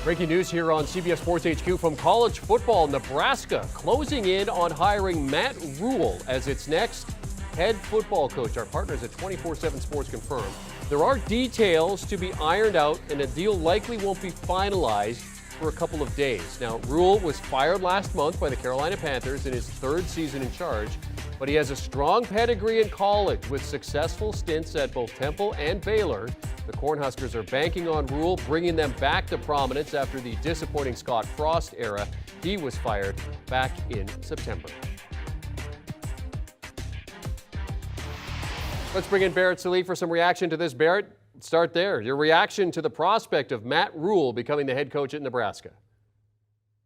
Breaking news here on CBS Sports HQ from college football. Nebraska closing in on hiring Matt Rhule as its next head football coach. Our partners at 24/7 Sports confirm there are details to be ironed out, and a deal likely won't be finalized for a couple of days. Now, Rhule was fired last month by the Carolina Panthers in his third season in charge, but he has a strong pedigree in college with successful stints at both Temple and Baylor. The Cornhuskers are banking on Rhule, bringing them back to prominence after the disappointing Scott Frost era. He was fired back in September. Let's bring in Barrett Sallee for some reaction to this. Barrett, start there. Your reaction to the prospect of Matt Rhule becoming the head coach at Nebraska.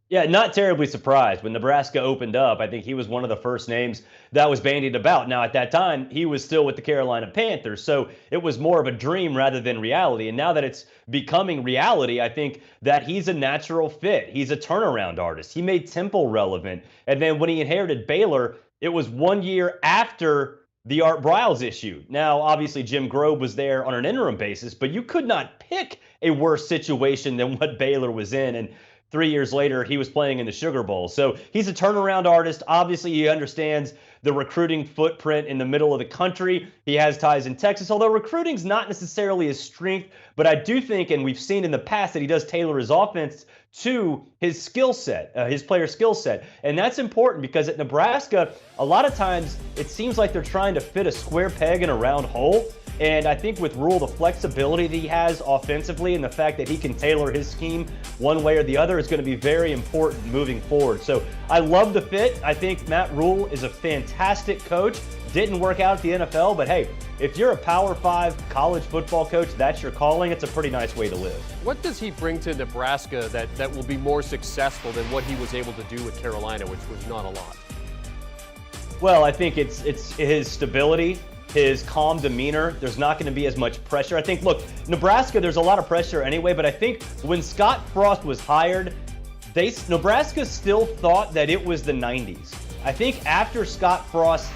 Yeah, not terribly surprised. When Nebraska opened up, I think he was one of the first names that was bandied about. Now, at that time, he was still with the Carolina Panthers, so it was more of a dream rather than reality. And now that it's becoming reality, I think that he's a natural fit. He's a turnaround artist. He made Temple relevant. And then when he inherited Baylor, it was 1 year after the Art Briles issue. Now, obviously, Jim Grobe was there on an interim basis, but you could not pick a worse situation than what Baylor was in. And 3 years later, he was playing in the Sugar Bowl. So he's a turnaround artist. Obviously, he understands the recruiting footprint in the middle of the country. He has ties in Texas, although recruiting's not necessarily his strength. But I do think, and we've seen in the past, that he does tailor his offense to his skill set, his player skill set. And that's important because at Nebraska, a lot of times it seems like they're trying to fit a square peg in a round hole. And I think with Rhule, the flexibility that he has offensively and the fact that he can tailor his scheme one way or the other is going to be very important moving forward. So I love the fit. I think Matt Rhule is a fantastic coach. Didn't work out at the NFL, but hey, if you're a Power 5 college football coach, that's your calling. It's a pretty nice way to live. What does he bring to Nebraska that will be more successful than what he was able to do with Carolina, which was not a lot? Well, I think it's his stability, his calm demeanor. There's not going to be as much pressure. I think, look, Nebraska, there's a lot of pressure anyway, but I think when Scott Frost was hired, Nebraska still thought that it was the 90s. I think after Scott Frost,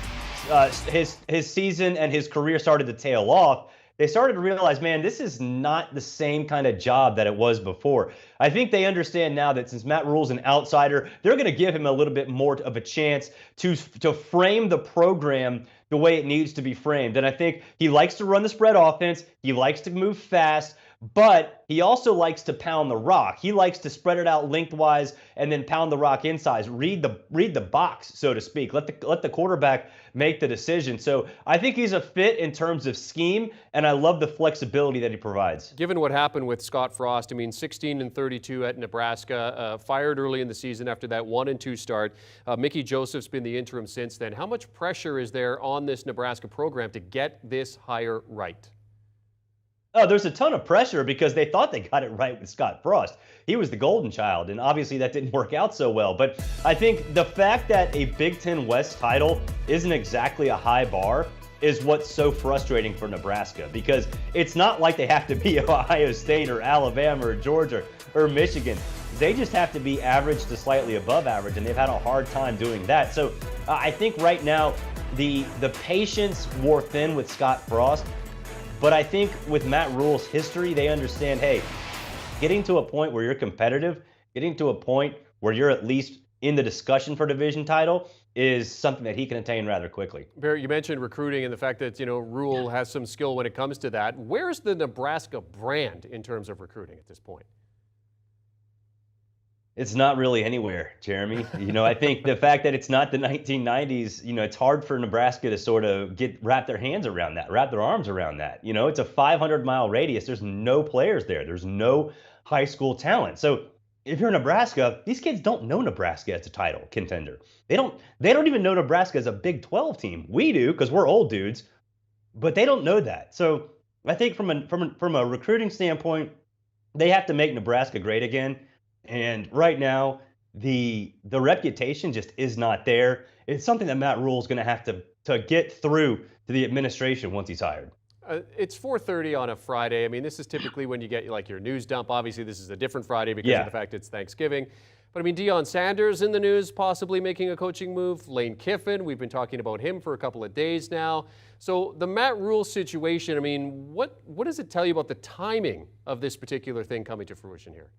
his season and his career started to tail off, they started to realize, man, this is not the same kind of job that it was before. I think they understand now that since Matt Rhule's an outsider, they're going to give him a little bit more of a chance to frame the program the way it needs to be framed. And I think he likes to run the spread offense. He likes to move fast, but he also likes to pound the rock. He likes to spread it out lengthwise and then pound the rock inside. Read the box, so to speak. Let the quarterback make the decision. So I think he's a fit in terms of scheme, and I love the flexibility that he provides. Given what happened with Scott Frost, I mean, 16-32 at Nebraska, fired early in the season after that 1-2 start. Mickey Joseph's been the interim since then. How much pressure is there on this Nebraska program to get this hire right? Oh, there's a ton of pressure because they thought they got it right with Scott Frost. He was the golden child, and obviously that didn't work out so well. But I think the fact that a Big Ten West title isn't exactly a high bar is what's so frustrating for Nebraska, because it's not like they have to be Ohio State or Alabama or Georgia or Michigan. They just have to be average to slightly above average, and they've had a hard time doing that. So I think right now the patience wore thin with Scott Frost. But I think with Matt Rhule's history, they understand, hey, getting to a point where you're competitive, getting to a point where you're at least in the discussion for division title is something that he can attain rather quickly. Barrett, you mentioned recruiting and the fact that, Rhule has some skill when it comes to that. Where's the Nebraska brand in terms of recruiting at this point? It's not really anywhere, Jeremy. I think the fact that it's not the 1990s, it's hard for Nebraska to sort of wrap their arms around that. It's a 500-mile radius. There's no players there. There's no high school talent. So if you're Nebraska, these kids don't know Nebraska as a title contender. They don't even know Nebraska as a Big 12 team. We do because we're old dudes, but they don't know that. So I think from a recruiting standpoint, they have to make Nebraska great again. And right now, the reputation just is not there. It's something that Matt Rhule is going to have to get through to the administration once he's hired. It's 4:30 on a Friday. I mean, this is typically when you get like your news dump. Obviously, this is a different Friday because of the fact it's Thanksgiving. But I mean, Deion Sanders in the news, possibly making a coaching move. Lane Kiffin, we've been talking about him for a couple of days now. So the Matt Rhule situation, I mean, what does it tell you about the timing of this particular thing coming to fruition here?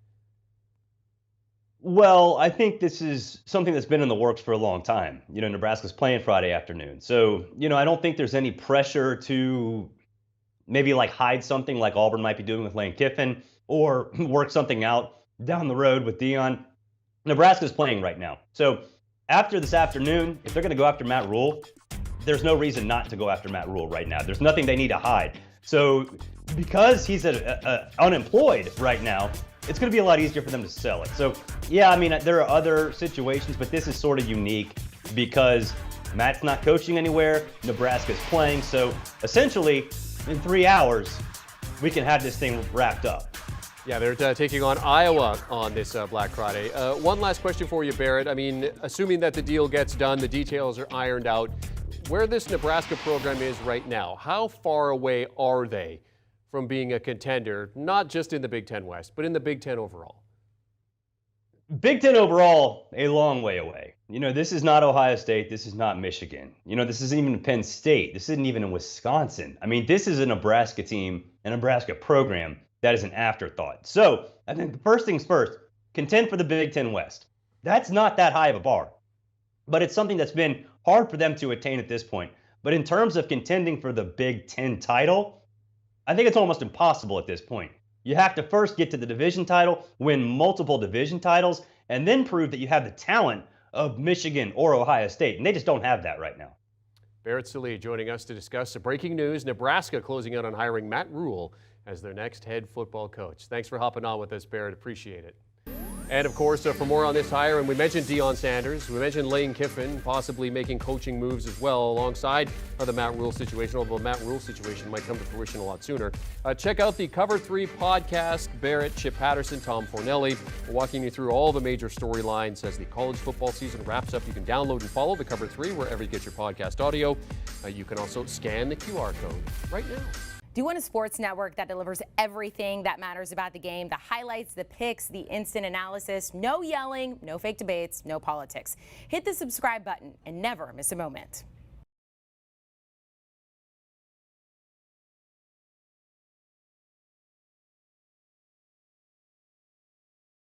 Well, I think this is something that's been in the works for a long time. Nebraska's playing Friday afternoon. So, I don't think there's any pressure to maybe like hide something like Auburn might be doing with Lane Kiffin or work something out down the road with Dion. Nebraska's playing right now. So after this afternoon, if they're going to go after Matt Rhule, there's no reason not to go after Matt Rhule right now. There's nothing they need to hide. So because he's unemployed right now, it's going to be a lot easier for them to sell it. So yeah, I mean, there are other situations, but this is sort of unique because Matt's not coaching anywhere. Nebraska's playing. So essentially, in 3 hours, we can have this thing wrapped up. Yeah, they're taking on Iowa on this Black Friday. One last question for you, Barrett. I mean, assuming that the deal gets done, the details are ironed out, where this Nebraska program is right now, how far away are they from being a contender, not just in the Big Ten West, but in the Big Ten overall? Big Ten overall, a long way away. This is not Ohio State. This is not Michigan. This isn't even Penn State. This isn't even in Wisconsin. I mean, this is a Nebraska team, a Nebraska program that is an afterthought. So I think the first things first, contend for the Big Ten West. That's not that high of a bar, but it's something that's been hard for them to attain at this point. But in terms of contending for the Big Ten title, I think it's almost impossible at this point. You have to first get to the division title, win multiple division titles, and then prove that you have the talent of Michigan or Ohio State. And they just don't have that right now. Barrett Sallee joining us to discuss the breaking news. Nebraska closing out on hiring Matt Rhule as their next head football coach. Thanks for hopping on with us, Barrett. Appreciate it. And of course, for more on this hire, and we mentioned Deion Sanders, we mentioned Lane Kiffin possibly making coaching moves as well alongside the Matt Rhule situation, although the Matt Rhule situation might come to fruition a lot sooner. Check out the Cover 3 podcast. Barrett, Chip Patterson, Tom Fornelli, walking you through all the major storylines as the college football season wraps up. You can download and follow the Cover 3 wherever you get your podcast audio. You can also scan the QR code right now. Do you want a sports network that delivers everything that matters about the game? The highlights, the picks, the instant analysis, no yelling, no fake debates, no politics. Hit the subscribe button and never miss a moment.